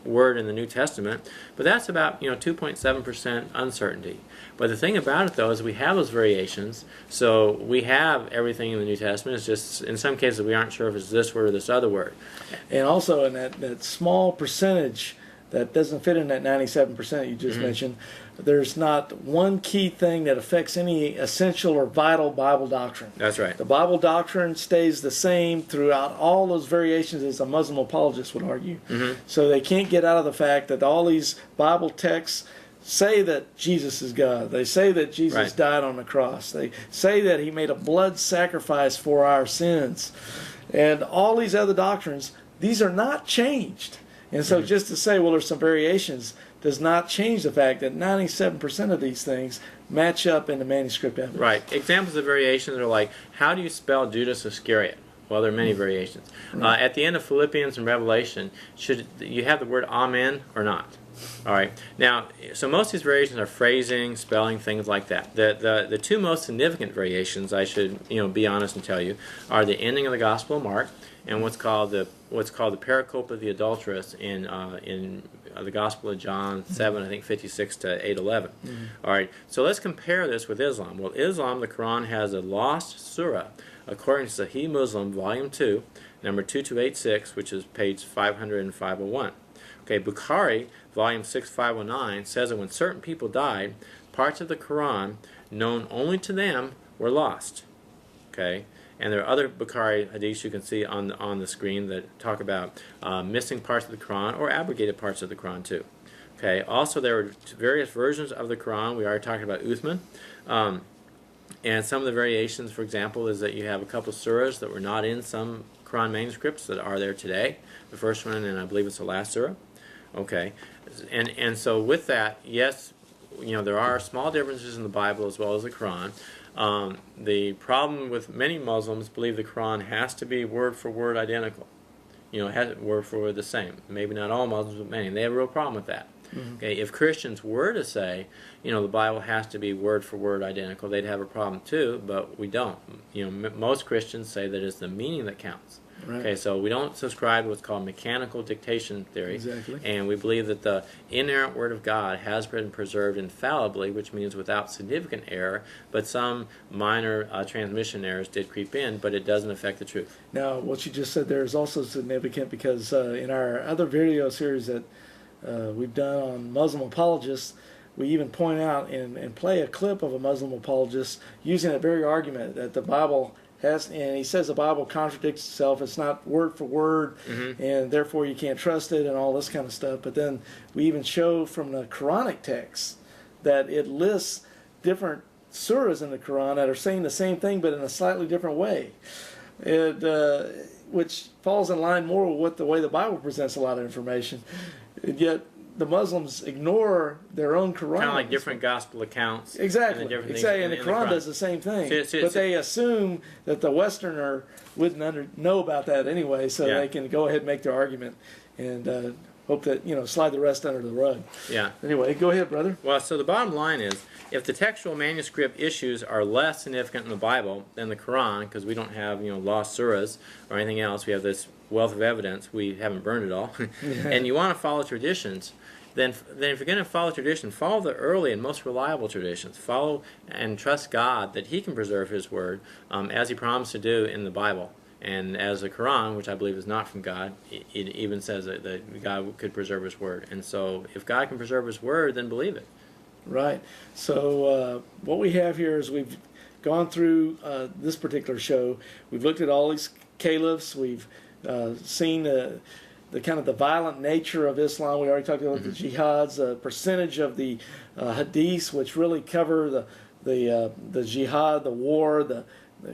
word in the New Testament, but that's about 2.7% uncertainty. But the thing about it, though, is we have those variations, so we have everything in the New Testament. It's just, in some cases, we aren't sure if it's this word or this other word. And also, in that small percentage that doesn't fit in that 97% you just mentioned, there's not one key thing that affects any essential or vital Bible doctrine. That's right. The Bible doctrine stays the same throughout all those variations, as a Muslim apologist would argue. So they can't get out of the fact that all these Bible texts say that Jesus is God. They say that Jesus died on the cross. They say that He made a blood sacrifice for our sins. And all these other doctrines, these are not changed. And so just to say, well, there's some variations, does not change the fact that 97% of these things match up in the manuscript evidence. Right. Examples of variations are like, how do you spell Judas Iscariot? Well, there are many variations. Right. At the end of Philippians and Revelation, should you have the word amen or not? All right. Now, so most of these variations are phrasing, spelling, things like that. The two most significant variations, I should be honest and tell you, are the ending of the Gospel of Mark and what's called the pericope of the adulteress in the Gospel of John 7, I think 56 to 8:11. All right. So let's compare this with Islam. Well, Islam, the Quran has a lost surah according to Sahih Muslim, Volume 2, number 2286, which is page 500 and 501. Okay, Bukhari, volume 6, 509, says that when certain people died, parts of the Quran known only to them were lost. Okay, and there are other Bukhari hadiths you can see on the screen that talk about missing parts of the Quran or abrogated parts of the Quran too. Okay, also there are various versions of the Quran. We already talked about Uthman. And some of the variations, for example, is that you have a couple of surahs that were not in some Quran manuscripts that are there today. The first one, and I believe it's the last surah. Okay, and so with that, yes, there are small differences in the Bible as well as the Quran. The problem with many Muslims believe the Quran has to be word for word identical. Has word for word the same. Maybe not all Muslims, but many. They have a real problem with that. Okay, if Christians were to say, the Bible has to be word for word identical, they'd have a problem too, but we don't. Most Christians say that it's the meaning that counts. Right. Okay, so we don't subscribe to what's called mechanical dictation theory. Exactly. And we believe that the inerrant Word of God has been preserved infallibly, which means without significant error, but some minor transmission errors did creep in, but it doesn't affect the truth. Now, what you just said there is also significant because in our other video series that we've done on Muslim apologists, we even point out and play a clip of a Muslim apologist using that very argument that the Bible has, and he says the Bible contradicts itself. It's not word for word, and therefore you can't trust it and all this kind of stuff. But then we even show from the Quranic text that it lists different surahs in the Quran that are saying the same thing but in a slightly different way. Which falls in line more with the way the Bible presents a lot of information. And yet the Muslims ignore their own Quran. Kind of like different gospel accounts. Exactly. And the different Exactly. things And the Quran does the same thing. But they assume that the Westerner wouldn't know about that anyway, so they can go ahead and make their argument and hope that, slide the rest under the rug. Yeah. Anyway, go ahead, brother. Well, so the bottom line is, if the textual manuscript issues are less significant in the Bible than the Quran, because we don't have, lost surahs or anything else, we have this wealth of evidence, we haven't burned it all, and you want to follow traditions, then if you're going to follow tradition, follow the early and most reliable traditions. Follow and trust God that He can preserve His Word, as He promised to do in the Bible. And as the Quran, which I believe is not from God, it even says that God could preserve His Word. And so if God can preserve His Word, then believe it. Right. So what we have here is we've gone through this particular show. We've looked at all these caliphs. We've seen the kind of the violent nature of Islam. We already talked about the jihads, the percentage of the hadiths, which really cover the jihad, the war, the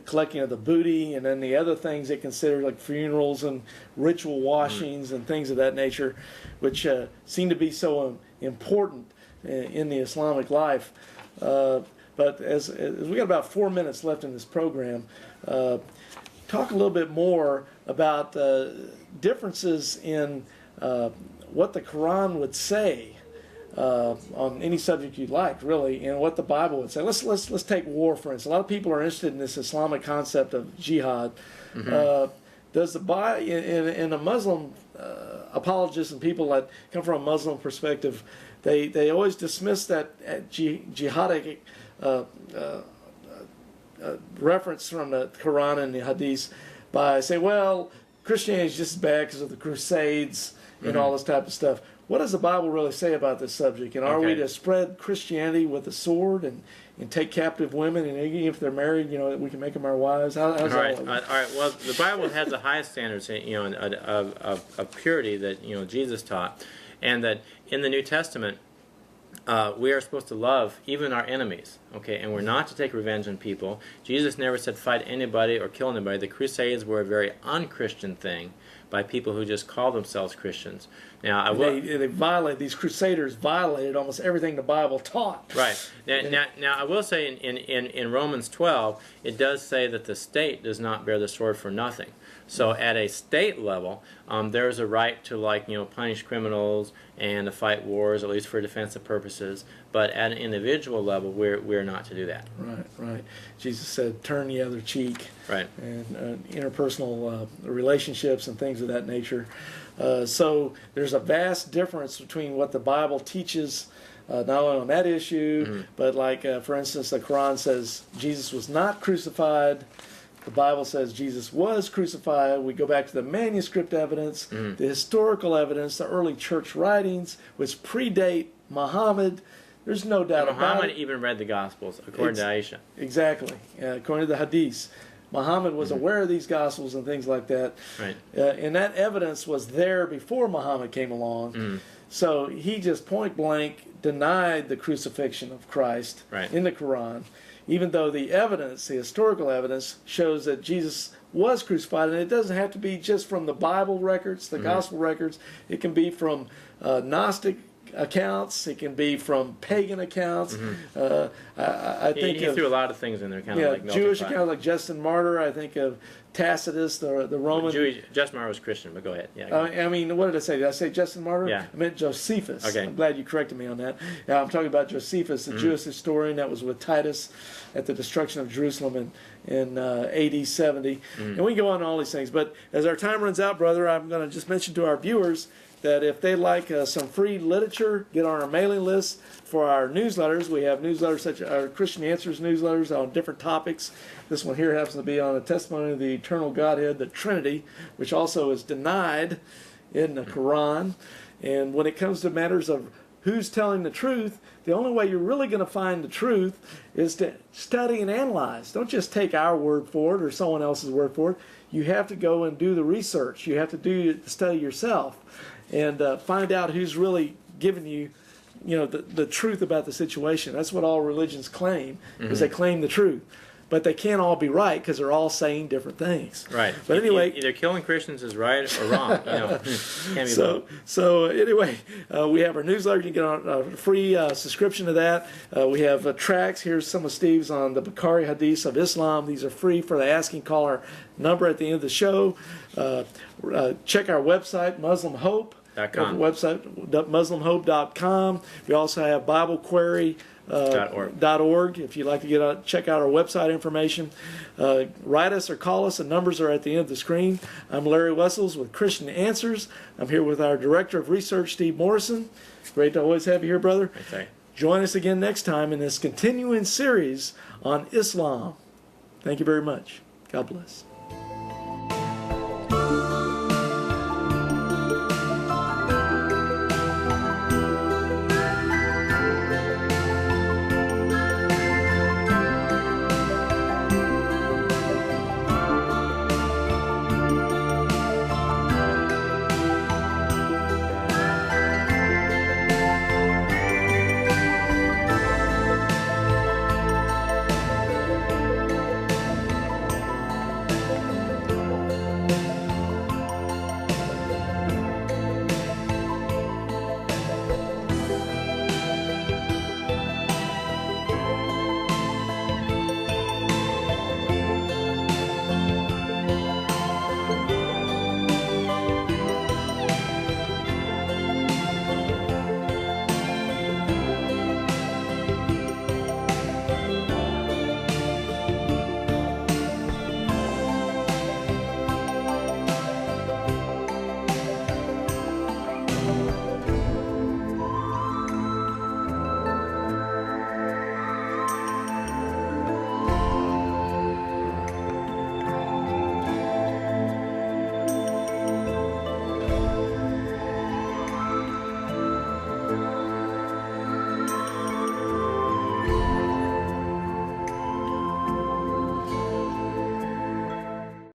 collecting of the booty, and then the other things they consider like funerals and ritual washings and things of that nature, which seem to be so important in the Islamic life. But as we got about 4 minutes left in this program, talk a little bit more about differences in what the Quran would say on any subject you'd like, really, and what the Bible would say. Let's take war, for instance. A lot of people are interested in this Islamic concept of jihad. Does the Bible, in a Muslim apologists and people that come from a Muslim perspective, they always dismiss that jihadic reference from the Quran and the Hadith by saying, well, Christianity is just as bad because of the Crusades and all this type of stuff. What does the Bible really say about this subject? And are we to spread Christianity with a sword and take captive women, and even if they're married, we can make them our wives? How's all right. that? All right. Well, the Bible has the highest standards, of purity that Jesus taught, and that in the New Testament, we are supposed to love even our enemies, okay? And we're not to take revenge on people. Jesus never said fight anybody or kill anybody. The Crusades were a very un-Christian thing by people who just call themselves Christians. Now, these Crusaders violated almost everything the Bible taught. Right. Now I will say in Romans 12, it does say that the state does not bear the sword for nothing. So at a state level, there's a right to, like, punish criminals and to fight wars, at least for defensive purposes. But at an individual level, we're not to do that. Right, right. Jesus said, "Turn the other cheek." Right. And interpersonal relationships and things of that nature. So there's a vast difference between what the Bible teaches, not only on that issue, but like, for instance, the Quran says Jesus was not crucified. The Bible says Jesus was crucified. We go back to the manuscript evidence, the historical evidence, the early church writings, which predate Muhammad. There's no doubt about it. Muhammad even read the Gospels, according to Aisha. Exactly. According to the Hadiths. Muhammad was aware of these Gospels and things like that. Right. And that evidence was there before Muhammad came along. So he just point blank denied the crucifixion of Christ in the Quran, even though the evidence, the historical evidence, shows that Jesus was crucified. And it doesn't have to be just from the Bible records, the Gospel records. It can be from Gnostic accounts. It can be from pagan accounts. I think he threw a lot of things in there, kind of like Jewish accounts like Justin Martyr. I think of Tacitus, the Roman. Justin Martyr was Christian, but go ahead. Yeah. I mean, what did I say? Did I say Justin Martyr? Yeah. I meant Josephus. Okay. I'm glad you corrected me on that. I'm talking about Josephus, the Jewish historian that was with Titus at the destruction of Jerusalem in AD 70. And we can go on all these things. But as our time runs out, brother, I'm going to just mention to our viewers that if they like some free literature, get on our mailing list for our newsletters. We have newsletters such as our Christian Answers newsletters on different topics. This one here happens to be on a testimony of the eternal Godhead, the Trinity, which also is denied in the Quran. And when it comes to matters of who's telling the truth, the only way you're really going to find the truth is to study and analyze. Don't just take our word for it or someone else's word for it. You have to go and do the research. You have to do the study yourself and find out who's really giving you, the truth about the situation. That's what all religions claim, is they claim the truth. But they can't all be right because they're all saying different things. Right. But anyway, either killing Christians is right or wrong. Can't be so anyway, we have our newsletter. You can get on a free subscription to that. We have tracks. Here's some of Steve's on the Bukhari Hadiths of Islam. These are free for the asking caller number at the end of the show. Check our website, Muslim Hope. Website, MuslimHope.com. We also have BibleQuery.org if you'd like to check out our website information. Write us or call us. The numbers are at the end of the screen. I'm Larry Wessels with Christian Answers. I'm here with our Director of Research, Steve Morrison. Great to always have you here, brother. Okay. Join us again next time in this continuing series on Islam. Thank you very much. God bless.